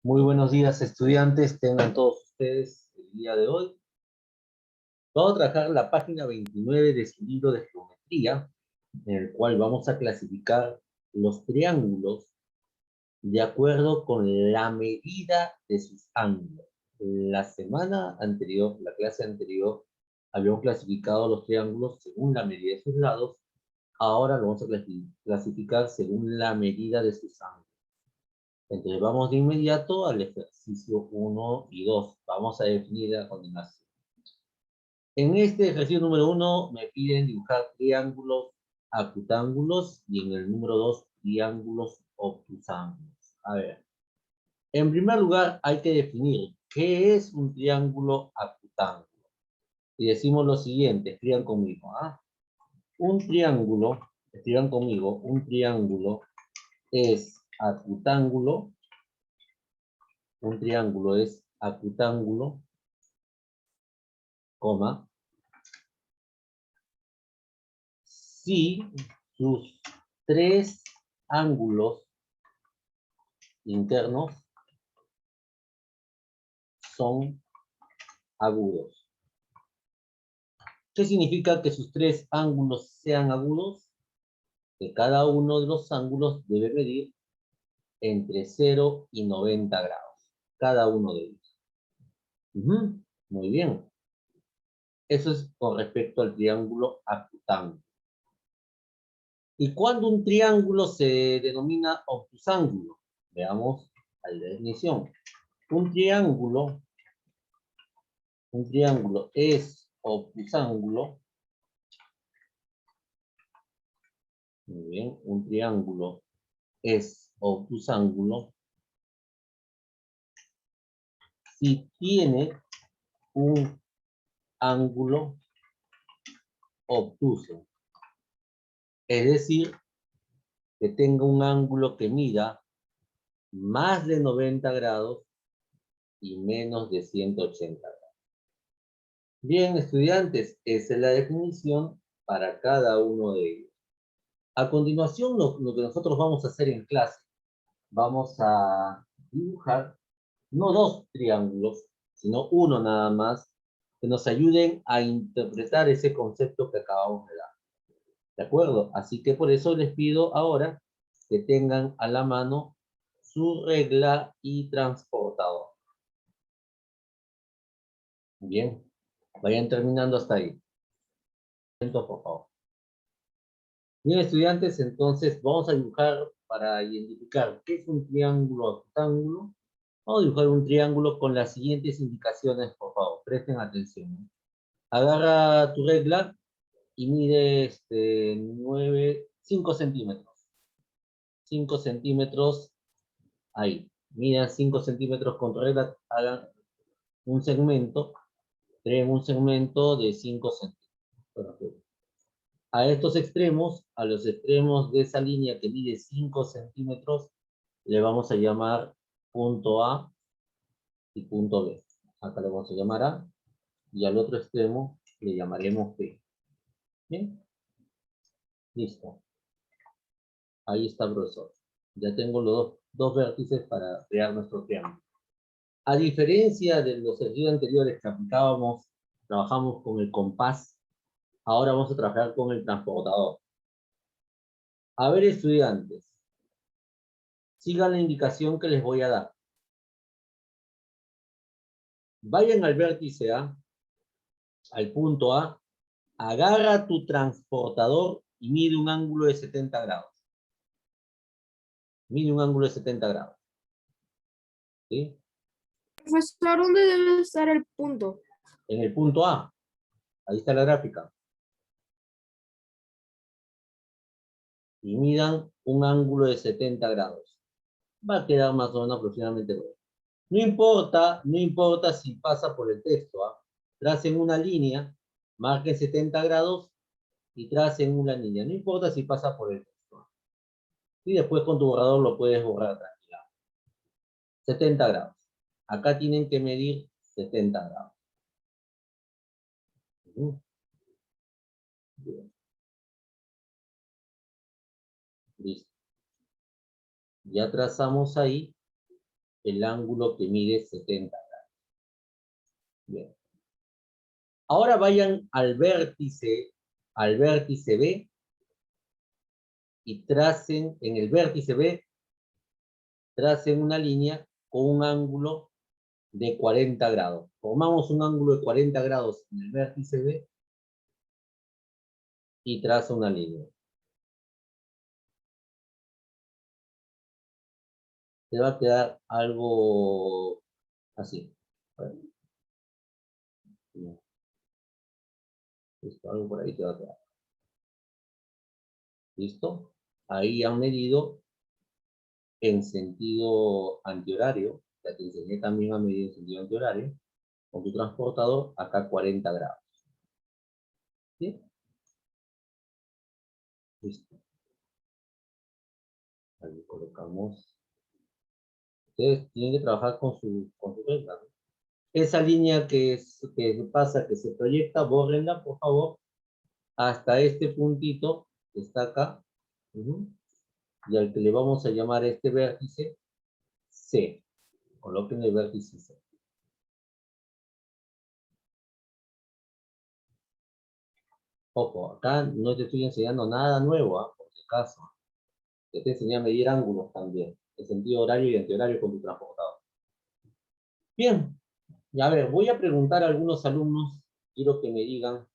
Muy buenos días, estudiantes. Tengan todos ustedes el día de hoy. Vamos a trabajar la página 29 de su libro de geometría, en el cual vamos a clasificar los triángulos de acuerdo con la medida de sus ángulos. La semana anterior, la clase anterior, habíamos clasificado los triángulos según la medida de sus lados. Ahora lo vamos a clasificar según la medida de sus ángulos. Entonces vamos de inmediato al ejercicio 1 y 2. Vamos a definir la coordinación. En este ejercicio número 1 me piden dibujar triángulos acutángulos y en el número 2 triángulos obtusángulos. A ver, en primer lugar hay que definir qué es un triángulo acutángulo. Y decimos lo siguiente, escriban conmigo. Un triángulo, escriban conmigo, un triángulo es acutángulo. Un triángulo es acutángulo, coma, si sus tres ángulos internos son agudos. ¿Qué significa que sus tres ángulos sean agudos? Que cada uno de los ángulos debe medir entre 0 y 90 grados. Cada uno de ellos. Muy bien. Eso es con respecto al triángulo acutángulo. ¿Y cuándo un triángulo se denomina obtusángulo? Veamos la definición. Un triángulo es obtusángulo. Muy bien, un triángulo es obtusángulo si tiene un ángulo obtuso. Es decir, que tenga un ángulo que mida más de 90 grados y menos de 180 grados. Bien, estudiantes, esa es la definición para cada uno de ellos. A continuación, lo que nosotros vamos a hacer en clase, vamos a dibujar no dos triángulos, sino uno nada más, que nos ayuden a interpretar ese concepto que acabamos de dar. ¿De acuerdo? Así que por eso les pido ahora que tengan a la mano su regla y transportador. Bien, vayan terminando hasta ahí. Por favor. Bien, estudiantes, entonces vamos a dibujar para identificar qué es un triángulo rectángulo. Vamos a dibujar un triángulo con las siguientes indicaciones, por favor. Presten atención. Agarra tu regla y mide 5 centímetros. 5 centímetros ahí. Miden 5 centímetros con tu regla, hagan un segmento, creen un segmento de 5 centímetros. A estos extremos, a los extremos de esa línea que mide 5 centímetros, le vamos a llamar punto A y punto B. Acá le vamos a llamar A y al otro extremo le llamaremos B. ¿Bien? Listo. Ahí está, profesor. Ya tengo los dos vértices para crear nuestro triángulo. A diferencia de los ejercicios anteriores que aplicábamos, trabajamos con el compás, ahora vamos a trabajar con el transportador. A ver, estudiantes, sigan la indicación que les voy a dar. Vayan al vértice A, al punto A, agarra tu transportador y mide un ángulo de 70 grados. Mide un ángulo de 70 grados. ¿Sí? Profesor, ¿dónde debe estar el punto? En el punto A, ahí está la gráfica. Y midan un ángulo de 70 grados. Va a quedar más o menos aproximadamente. No importa si pasa por el texto. Tracen una línea, marquen 70 grados y tracen una línea. No importa si pasa por el texto. Y después con tu borrador lo puedes borrar tranquilamente. 70 grados. Acá tienen que medir 70 grados. Bien. Listo. Ya trazamos ahí el ángulo que mide 70 grados. Bien. Ahora vayan al vértice B y tracen en el vértice B, tracen una línea con un ángulo de 40 grados. Formamos un ángulo de 40 grados en el vértice B y traza una línea. Te va a quedar algo así. Listo, algo por ahí te va a quedar. ¿Listo? Ahí han medido en sentido antihorario. Ya te enseñé también a medir en sentido antihorario. Con tu transportador, acá 40 grados. ¿Sí? Listo. Ahí colocamos. Ustedes tienen que trabajar con su regla, ¿no? Esa línea que pasa, que se proyecta, bórrenla, por favor, hasta este puntito que está acá. Y al que le vamos a llamar este vértice C. Coloquen el vértice C. Ojo, acá no te estoy enseñando nada nuevo, por si acaso. Te enseñé a medir ángulos también, en sentido horario y antihorario con tu transportador. Bien, y a ver, voy a preguntar a algunos alumnos, quiero que me digan,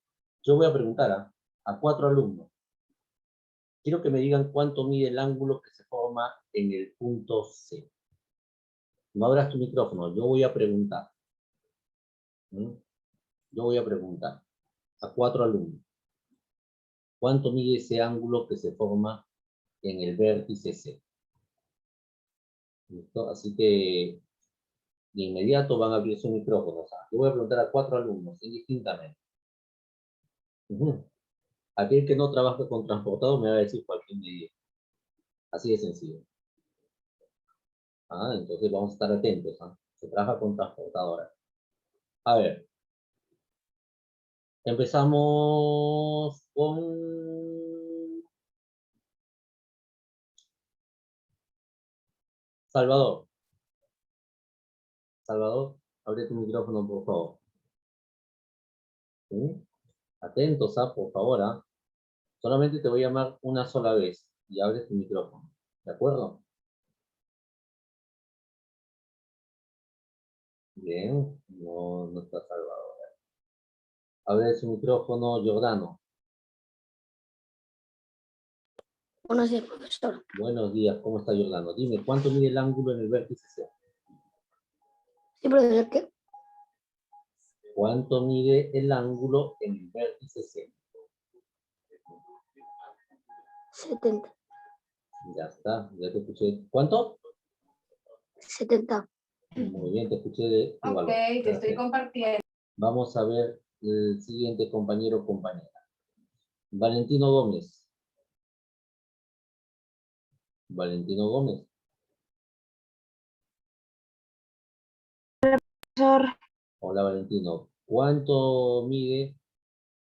yo voy a preguntar a 4 alumnos. Quiero que me digan cuánto mide el ángulo que se forma en el punto C. No abras tu micrófono, yo voy a preguntar. Yo voy a preguntar a 4 alumnos. ¿Cuánto mide ese ángulo que se forma en el vértice C? ¿Listo? Así que de inmediato van a abrir su micrófono. O sea, yo voy a preguntar a 4 alumnos, indistintamente. Aquel que no trabaja con transportador me va a decir cualquier medida. Así de sencillo. Entonces vamos a estar atentos. Se trabaja con transportadora. A ver. Empezamos con Salvador. Salvador, abre tu micrófono, por favor. ¿Sí? Atentos, por favor. Solamente te voy a llamar una sola vez y abres tu micrófono. ¿De acuerdo? Bien, no está Salvador. Abre su micrófono, Giordano. Buenos días, profesor. Buenos días, ¿cómo está Giordano? Dime, ¿cuánto mide el ángulo en el vértice C? Sí, profesor, ¿qué? ¿Cuánto mide el ángulo en el vértice C? 70. Ya está, ya te escuché. ¿Cuánto? 70. Muy bien, te escuché de tu valor. Ok, te estoy Perfecto. compartiendo. Vamos a ver el siguiente compañero o compañera. Valentino Gómez. Valentino Gómez. Profesor, Hola, Valentino. ¿Cuánto mide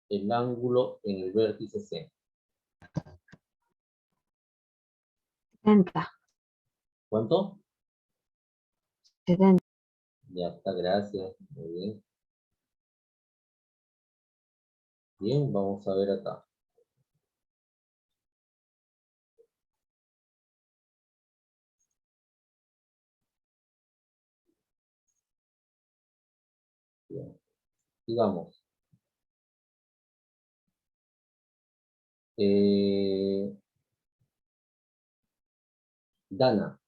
el ángulo en el vértice C? 70. ¿Cuánto? 70. Ya está, gracias. Muy bien. Bien, vamos a ver acá. Bien. Sigamos. Dana.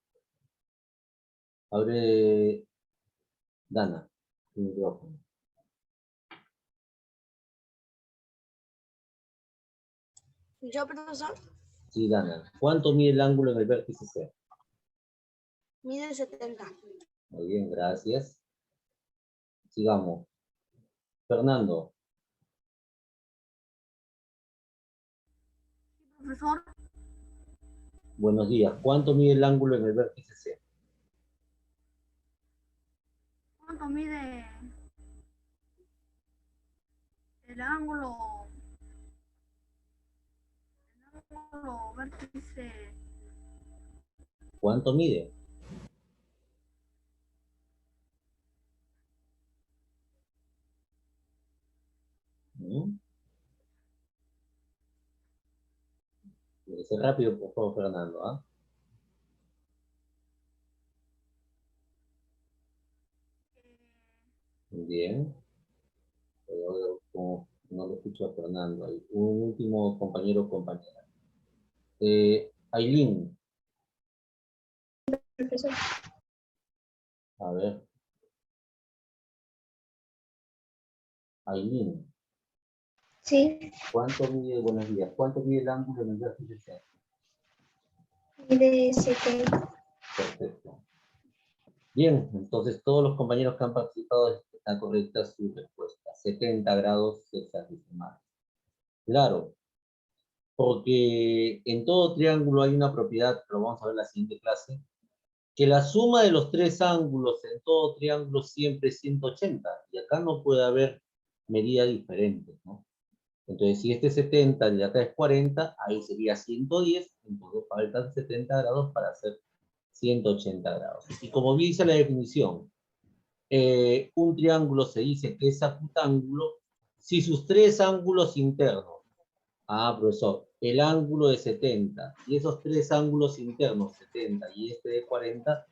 Abre Dana. Tu micrófono. ¿Yo, profesor? Sí, Dana. ¿Cuánto mide el ángulo en el vértice C? Mide 70. Muy bien, gracias. Sigamos. Fernando. Profesor, Buenos días. ¿Cuánto mide el ángulo en el vértice C? ¿cuánto mide el ángulo vértice? ¿Cuánto mide? Rápido, por favor, Fernando, ¿ah? Bien. Pero como no lo escucho a Fernando ahí. Un último compañero o compañera. Aileen, Profesor. a ver. Aileen, Sí, ¿cuánto mide, buenos días, cuánto mide el ángulo en el vértice C? mide 70. Perfecto. Bien, entonces todos los compañeros que han participado están correctas su respuesta. 70 grados hexagesimales. Claro, porque en todo triángulo hay una propiedad, que lo vamos a ver en la siguiente clase, que la suma de los tres ángulos en todo triángulo siempre es 180, y acá no puede haber medida diferente, ¿no? Entonces, si este es 70 y acá es 40, ahí sería 110, entonces faltan 70 grados para hacer 180 grados. Y como dice la definición, un triángulo se dice que es acutángulo si sus tres ángulos internos, profesor, el ángulo de 70 y esos tres ángulos internos, 70 y este de 40,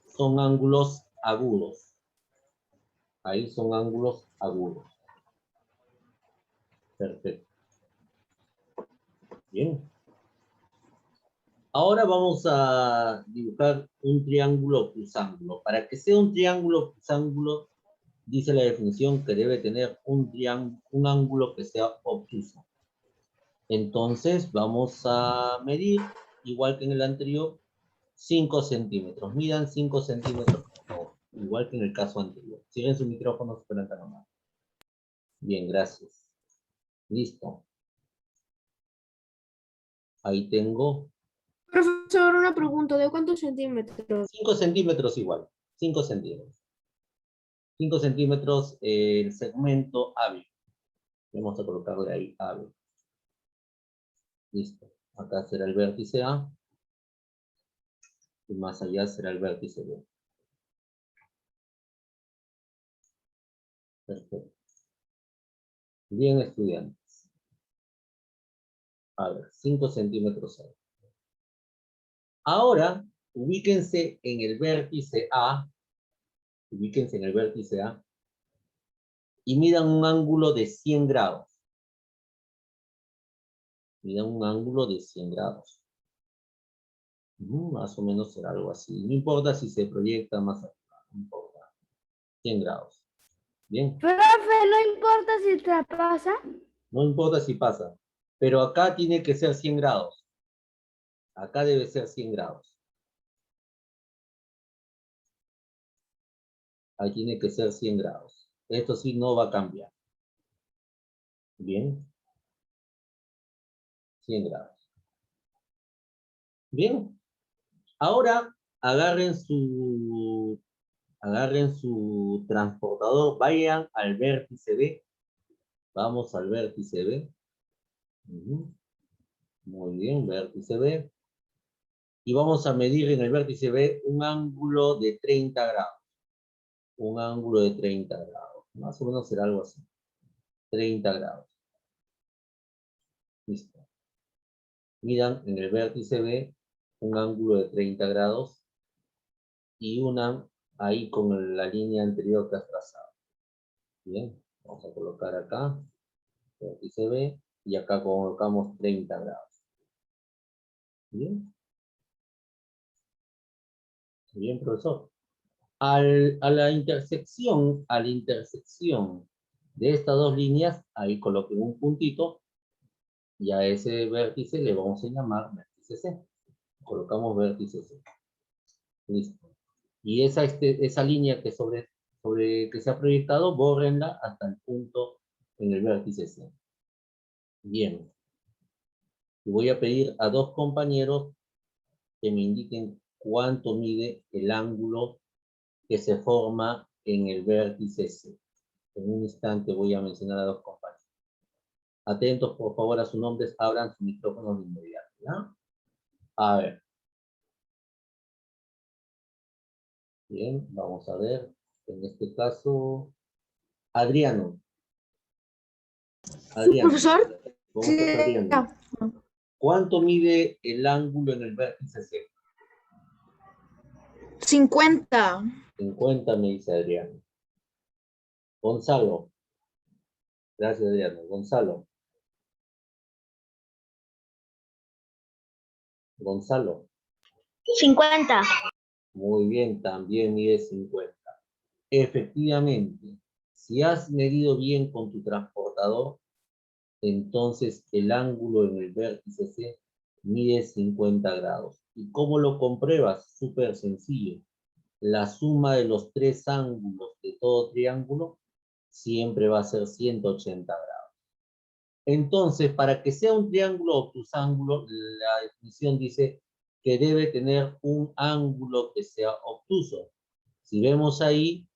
son ángulos agudos. Ahí son ángulos agudos. Perfecto. Bien. Ahora vamos a dibujar un triángulo obtusángulo. Para que sea un triángulo obtusángulo, dice la definición que debe tener un ángulo que sea obtuso. Entonces vamos a medir, igual que en el anterior, 5 centímetros. Midan 5 centímetros, por favor. Igual que en el caso anterior. Siguen su micrófono, esperan que nomás. Bien, gracias. Listo. Ahí tengo Profesor, una pregunta, ¿de cuántos centímetros? 5 centímetros igual. 5 centímetros. 5 centímetros el segmento AB. Vamos a colocarle ahí AB. Listo. Acá será el vértice A. Y más allá será el vértice B. Perfecto. Bien, estudiantes. A ver, 5 centímetros ahí. Ahora, ubíquense en el vértice A. Ubíquense en el vértice A. Y midan un ángulo de 100 grados. Midan un ángulo de 100 grados. Más o menos será algo así. No importa si se proyecta más arriba. No importa. 100 grados. Bien. Profe, no importa si traspasa. No importa si pasa. Pero acá tiene que ser 100 grados. Acá debe ser 100 grados. Ahí tiene que ser 100 grados. Esto sí no va a cambiar. Bien. 100 grados. Bien. Ahora agarren su transportador, vayan al vértice B. Vamos al vértice B. Muy bien, vértice B. Y vamos a medir en el vértice B un ángulo de 30 grados. Un ángulo de 30 grados. Más o menos será algo así. 30 grados. Listo. Midan en el vértice B un ángulo de 30 grados y unan ahí con la línea anterior que has trazado. Bien, vamos a colocar acá, vértice B, y acá colocamos 30 grados. Bien. Bien, profesor. A la intersección de estas dos líneas, ahí coloquen un puntito, y a ese vértice le vamos a llamar vértice C. Colocamos vértice C. Listo. Y esa línea que que se ha proyectado, bórrenla hasta el punto en el vértice C. Bien. Y voy a pedir a dos compañeros que me indiquen cuánto mide el ángulo que se forma en el vértice C. En un instante voy a mencionar a dos compañeros. Atentos, por favor, a sus nombres. Abran su micrófono de inmediato, ¿ya? A ver. Bien, vamos a ver. En este caso, Adriano. Adriano. Profesor. ¿Cómo Sí, estás, Adriano? ¿Cuánto mide el ángulo en el vértice C? 50. 50, me dice Adriano. Gonzalo. Gracias, Adriano. Gonzalo. Gonzalo. 50. Muy bien, también mide 50. Efectivamente, si has medido bien con tu transportador, entonces el ángulo en el vértice C mide 50 grados. ¿Y cómo lo compruebas? Súper sencillo. La suma de los tres ángulos de todo triángulo siempre va a ser 180 grados. Entonces, para que sea un triángulo obtusángulo, la definición dice que debe tener un ángulo que sea obtuso. Si vemos ahí,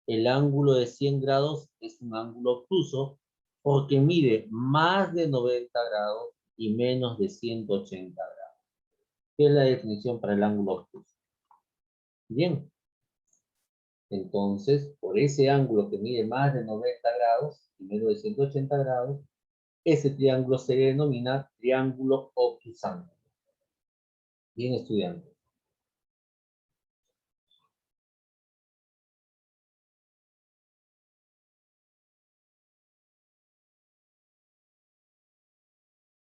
el ángulo de 100 grados es un ángulo obtuso porque mide más de 90 grados y menos de 180 grados. ¿Qué es la definición para el ángulo obtuso? Bien. Entonces, por ese ángulo que mide más de 90 grados y menos de 180 grados, ese triángulo se denomina triángulo obtusángulo. Bien, estudiantes.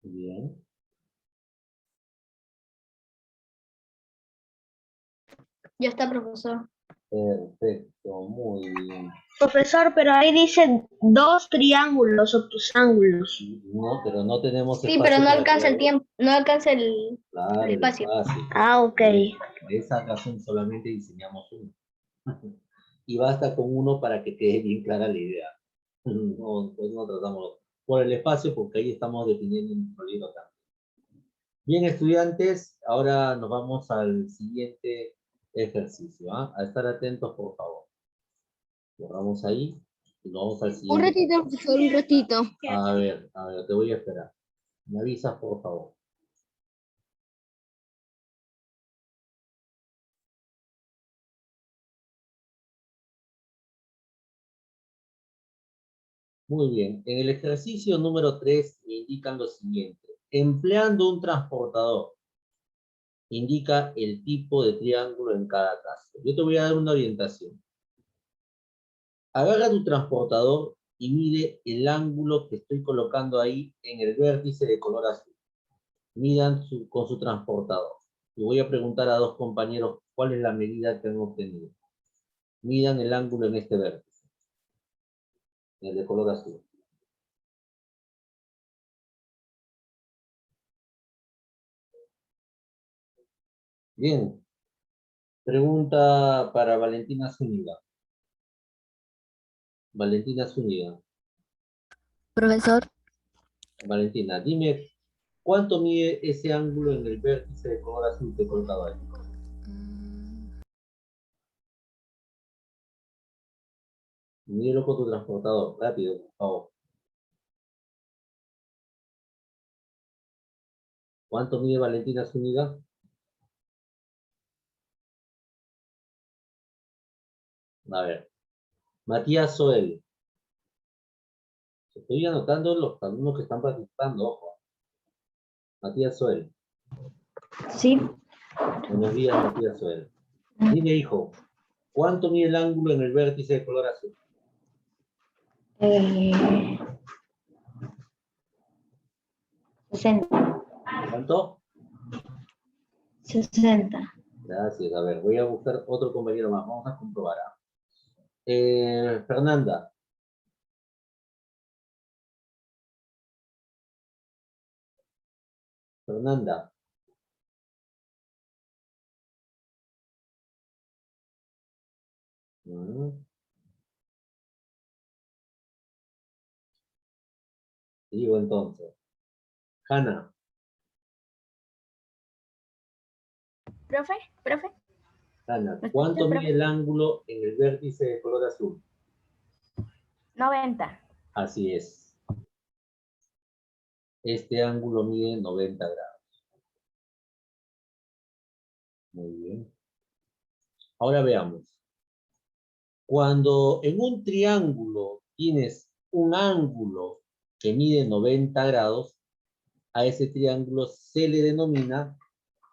Bien. Ya está, profesor. Perfecto, muy bien. Profesor, pero ahí dice dos triángulos obtusángulos. No, pero no tenemos Sí, espacio pero no para alcanza el crear. tiempo, no alcanza el Claro, el espacio. espacio. Ah, ok. De esa razón solamente diseñamos uno. Y basta con uno para que quede bien clara la idea. No, pues no tratamos por el espacio porque ahí estamos definiendo nuestro libro también. Bien, estudiantes, ahora nos vamos al siguiente ejercicio. ¿Ah? A estar atentos, por favor. Cerramos ahí y nos vamos al Un siguiente. ratito, profesor, un ratito. A ver, te voy a esperar. Me avisas, por favor. Muy bien. En el ejercicio número 3 me indican lo siguiente. Empleando un transportador, indica el tipo de triángulo en cada caso. Yo te voy a dar una orientación. Agarra tu transportador y mide el ángulo que estoy colocando ahí en el vértice de color azul. Midan con su transportador. Y voy a preguntar a dos compañeros cuál es la medida que han obtenido. Midan el ángulo en este vértice, en el de color azul. Bien. Pregunta para Valentina Zúñiga. Valentina Zúñiga. Profesor, Valentina, dime, ¿cuánto mide ese ángulo en el vértice de color azul que he colocado ahí? Mídelo con tu transportador, rápido, por favor. ¿Cuánto mide Valentina Zúñiga? A ver. Matías Soel. Estoy anotando los alumnos que están participando, ojo. Matías Soel. sí. Buenos días, Matías Soel. Dime, hijo, ¿cuánto mide el ángulo en el vértice de color azul? 60. ¿Cuánto? 60. Gracias. A ver, voy a buscar otro compañero más. Vamos a comprobar. Fernanda. Fernanda. Digo entonces. Hanna. Profe. Hanna, ¿Me ¿cuánto escuchas, mide profe? el ángulo en el vértice de color azul? 90. Así es. Este ángulo mide 90 grados. Muy bien. Ahora veamos. Cuando en un triángulo tienes un ángulo que mide 90 grados, A ese triángulo se le denomina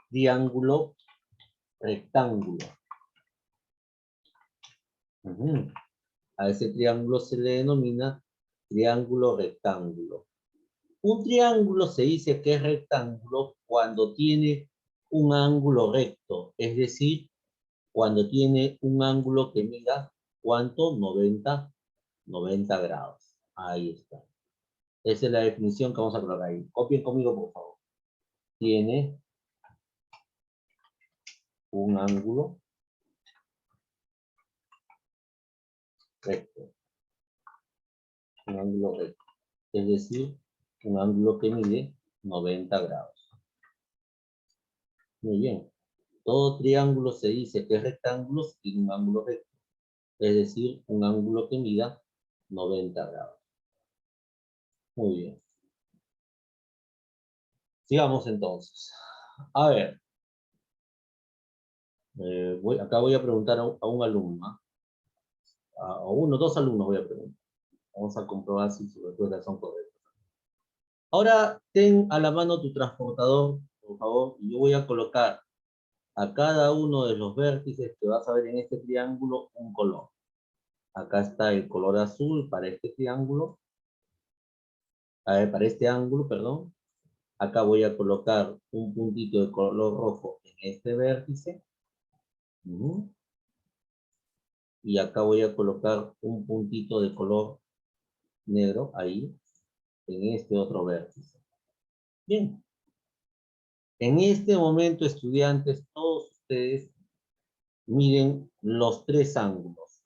triángulo rectángulo. A ese triángulo se le denomina triángulo rectángulo. Un triángulo se dice que es rectángulo cuando tiene un ángulo recto, es decir, cuando tiene un ángulo que mida, ¿cuánto? 90 grados. Ahí está. Esa es la definición que vamos a colocar ahí. Copien conmigo, por favor. Tiene un ángulo recto. Un ángulo recto. Es decir, un ángulo que mide 90 grados. Muy bien. Todo triángulo se dice que es rectángulo si tiene un ángulo recto. Es decir, un ángulo que mida 90 grados. Muy bien. Sigamos entonces. A ver. Acá voy a preguntar a un alumno. A dos alumnos voy a preguntar. Vamos a comprobar si sus respuestas son correctas. Ahora ten a la mano tu transportador, por favor, y yo voy a colocar a cada uno de los vértices que vas a ver en este triángulo un color. Acá está el color azul para este triángulo, para este ángulo, perdón. Acá voy a colocar un puntito de color rojo en este vértice. Y acá voy a colocar un puntito de color negro ahí, en este otro vértice. Bien. En este momento, estudiantes, todos ustedes miren los tres ángulos.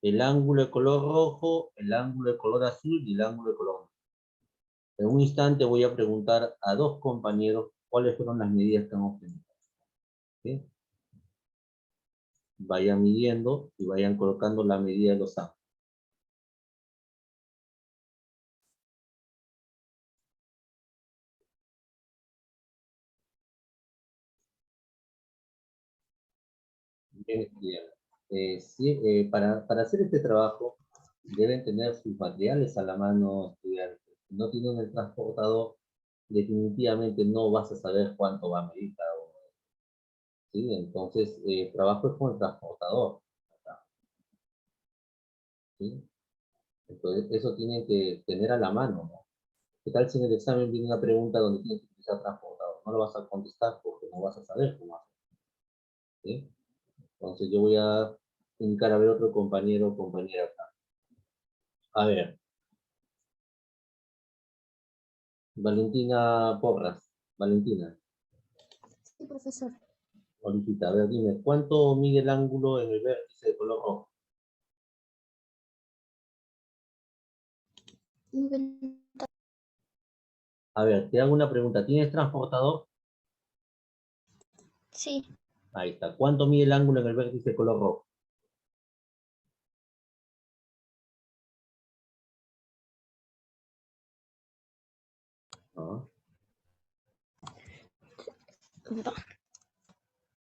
El ángulo de color rojo, el ángulo de color azul y el ángulo de color negro. En un instante voy a preguntar a dos compañeros cuáles fueron las medidas que han obtenido. ¿Sí? Vayan midiendo y vayan colocando la medida de los ángulos. Bien, estudiantes. Para hacer este trabajo deben tener sus materiales a la mano, estudiantes. Si no tienen el transportador, definitivamente no vas a saber cuánto va a medir cada uno. ¿Sí? Entonces, trabajo es con el transportador. ¿Sí? Entonces, eso tienen que tener a la mano, ¿no? ¿Qué tal si en el examen viene una pregunta donde tienes que utilizar transportador? No lo vas a contestar porque no vas a saber cómo hacer. ¿Sí? Entonces, yo voy a indicar a ver otro compañero o compañera acá. A ver. Valentina Porras. Valentina. Sí, profesor. Olivita, a ver, dime, ¿cuánto mide el ángulo en el vértice de color rojo? 90. A ver, te hago una pregunta. ¿Tienes transportador? Sí, Ahí está. ¿Cuánto mide el ángulo en el vértice de color rojo?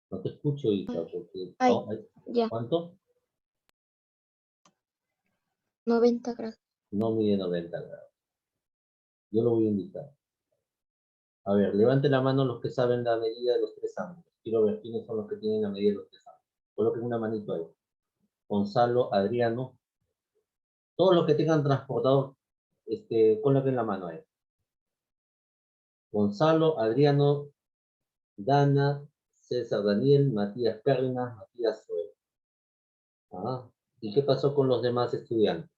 No te escucho, hija, porque... Ay, oh, ya, ¿cuánto? 90 grados. No mide 90 grados. Yo lo voy a indicar. A ver, levante la mano los que saben la medida de los tres ángulos. Quiero ver quiénes son los que tienen la medida de los tres ángulos. Coloquen una manito ahí. Gonzalo, Adriano. Todos los que tengan transportador, coloquen la mano ahí. Gonzalo, Adriano, Dana, César Daniel, Matías Cárdenas, Matías Zoe. ¿Y qué pasó con los demás estudiantes?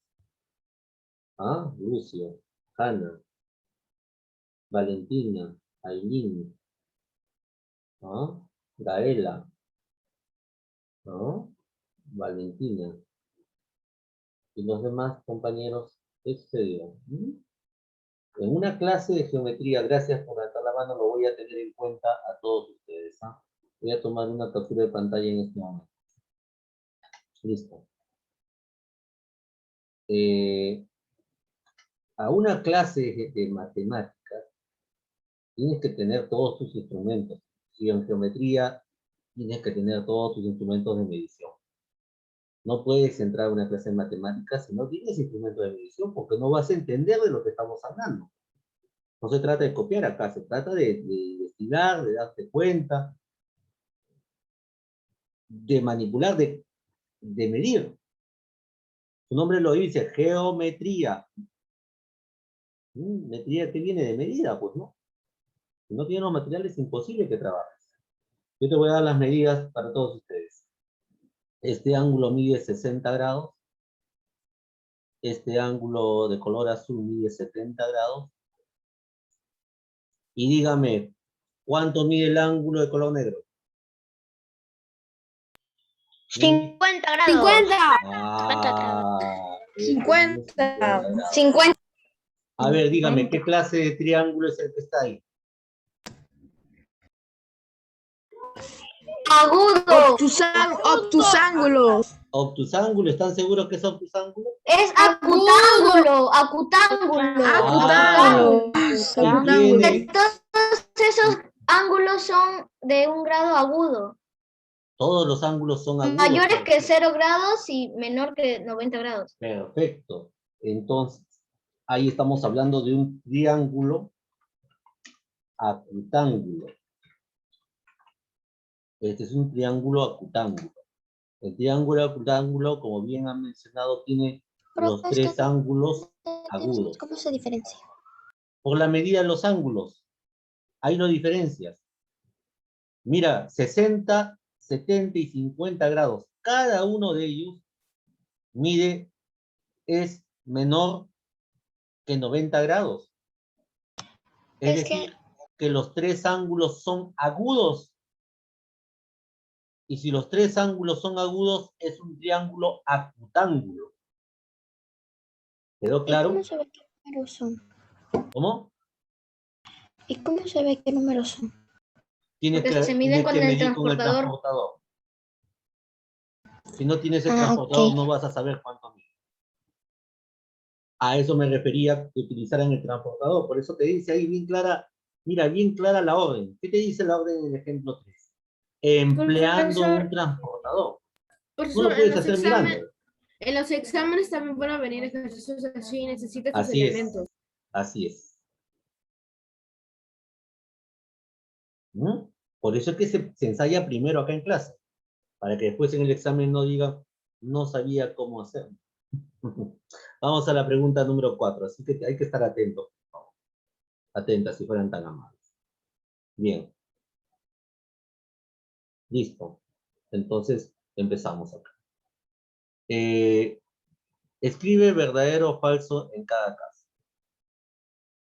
Lucio, Hanna, Valentina, Aileen, Gaela, Valentina. Y los demás compañeros, ¿qué sucedió? En una clase de geometría, gracias por levantar la mano, lo voy a tener en cuenta a todos ustedes. Voy a tomar una captura de pantalla en este momento. Listo. A una clase de matemáticas tienes que tener todos tus instrumentos. Si en geometría tienes que tener todos tus instrumentos de medición. No puedes entrar a una clase de matemáticas si no tienes instrumentos de medición porque no vas a entender de lo que estamos hablando. No se trata de copiar acá, se trata de investigar, de darte cuenta, de manipular, de medir. Su nombre lo dice, geometría. Metría que viene de medida, pues, ¿no? Si no tienes los materiales, es imposible que trabajes. Yo te voy a dar las medidas para todos ustedes. Este ángulo mide 60 grados. Este ángulo de color azul mide 70 grados. Y dígame, ¿cuánto mide el ángulo de color negro? 50 grados. 50. Ah, 50. 50. A ver, dígame, ¿qué clase de triángulo es el que está ahí? Agudo. Obtusángulos. ¿Obtusángulo? ¿Están seguros que es obtusángulo? Es acutángulo. Acutángulo. Acutángulos. Y tiene, Todos esos ángulos son de un grado agudo. todos los ángulos son agudos. Mayores que 0 grados y menor que 90 grados. Perfecto. Entonces, ahí estamos hablando de un triángulo acutángulo. Este es un triángulo acutángulo. El triángulo acutángulo, como bien han mencionado, tiene los tres ángulos agudos. ¿Cómo se diferencia? Por la medida de los ángulos, ahí no diferencias. Mira, 60, 70 y 50 grados. Cada uno de ellos es menor que 90 grados. Es decir, que los tres ángulos son agudos. Y si los tres ángulos son agudos, es un triángulo acutángulo. ¿Quedó claro? ¿Cómo se ve qué números son? ¿Cómo? ¿Y cómo se ve qué números son? Tienes Porque se miden con el medir con el transportador. transportador. Si no tienes el Ah, transportador, ok. no vas a saber cuánto mide. A eso me refería que utilizaran el transportador. Por eso te dice ahí bien clara, mira, bien clara la orden. ¿Qué te dice la orden en el ejemplo 3? Empleando Profesor, un transportador. Por No eso lo puedes hacer mirando. en los exámenes también van a venir ejercicios así, necesitas tus Así es. elementos. Así es. ¿Mm? Por eso es que se ensaya primero acá en clase, para que después en el examen no digan, no sabía cómo hacerlo. Vamos a la pregunta número 4, así que hay que estar atentos, por favor. Atentas, si fueran tan amables. Bien. Listo. Entonces, empezamos acá. Escribe verdadero o falso en cada caso.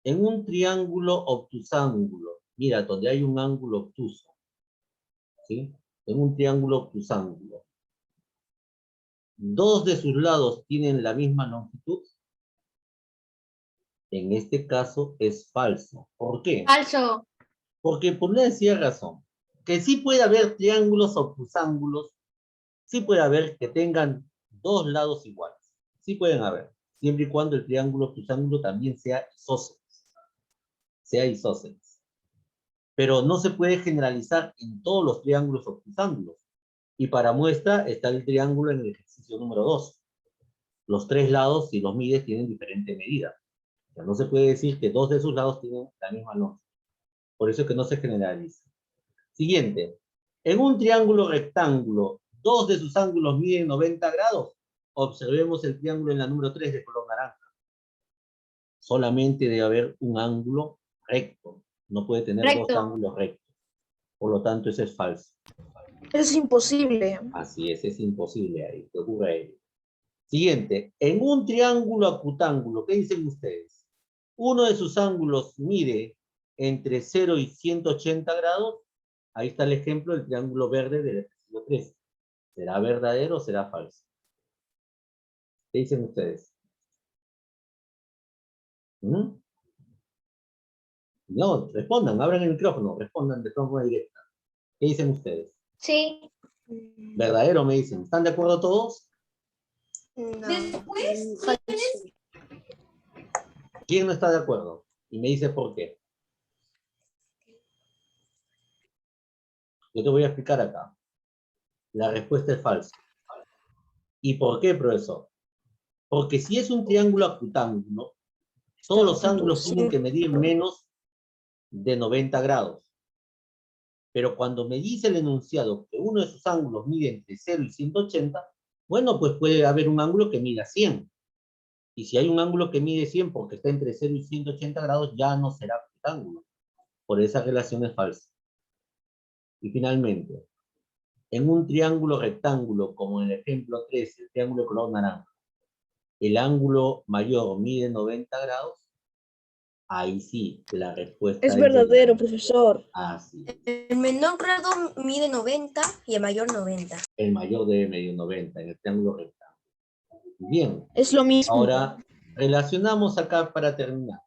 En un triángulo obtusángulo, mira, donde hay un ángulo obtuso, ¿sí? En un triángulo obtusángulo, dos de sus lados tienen la misma longitud. En este caso es falso. ¿Por qué? Falso. Porque por una sencilla razón, que sí puede haber triángulos obtusángulos, sí puede haber que tengan dos lados iguales. Sí pueden haber, siempre y cuando el triángulo obtusángulo también sea isósceles. Sea isósceles. Pero no se puede generalizar en todos los triángulos obtusángulos. Y para muestra está el triángulo en el ejercicio número 2. Los tres lados, si los mides, tienen diferente medida. O sea, no se puede decir que dos de sus lados tienen la misma longitud. Por eso es que no se generaliza. Siguiente. En un triángulo rectángulo, dos de sus ángulos miden 90 grados. Observemos el triángulo en la número 3 de color naranja. Solamente debe haber un ángulo recto. No puede tener dos ángulos rectos. Por lo tanto, eso es falso. Es imposible. Así es imposible ahí, que ocurra ahí. Siguiente, en un triángulo acutángulo, ¿qué dicen ustedes? Uno de sus ángulos mide entre 0 y 180 grados. Ahí está el ejemplo del triángulo verde del ejercicio 3. ¿Será verdadero o será falso? ¿Qué dicen ustedes? ¿Mm? No, respondan, abran el micrófono, respondan de forma directa. ¿Qué dicen ustedes? Sí. ¿Verdadero me dicen? ¿Están de acuerdo todos? Después, ¿Quién no está de acuerdo? Y me dice por qué. Yo te voy a explicar acá. La respuesta es falsa. ¿Y por qué, profesor? Porque si es un triángulo acutángulo, todos los ángulos tienen que medir menos de 90 grados. Pero cuando me dice el enunciado que uno de sus ángulos mide entre 0 y 180, bueno, pues puede haber un ángulo que mida 100. Y si hay un ángulo que mide 100 porque está entre 0 y 180 grados, ya no será rectángulo. Por esa relación es falsa. Y finalmente, en un triángulo rectángulo, como en el ejemplo 13, el triángulo de color naranja, el ángulo mayor mide 90 grados, ahí sí, la respuesta Es verdadero, profesor. Así es. El menor grado mide 90 y el mayor 90. El mayor debe medir 90 en el triángulo rectángulo. Bien, Es lo mismo. ahora relacionamos acá para terminar.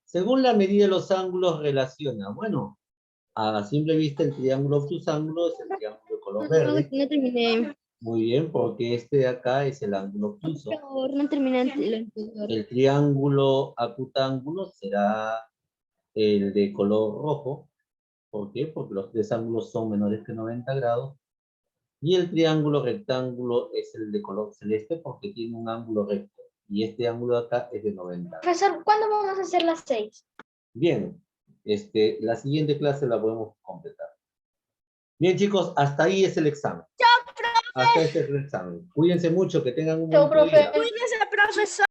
Según la medida de los ángulos, relaciona. Bueno, a simple vista el triángulo obtusángulo es el triángulo de color verde. No terminé. Muy bien, porque este de acá es el ángulo obtuso. No terminé lo anterior. El triángulo acutángulo será el de color rojo. ¿Por qué? Porque los tres ángulos son menores que 90 grados. Y el triángulo rectángulo es el de color celeste porque tiene un ángulo recto. Y este ángulo de acá es de 90 grados. Profesor, ¿cuándo vamos a hacer las 6? Bien, la siguiente clase la podemos completar. Bien, chicos, hasta ahí es el examen. Hasta este es el examen. Cuídense mucho, que tengan un buen día. Cuídense, profesor.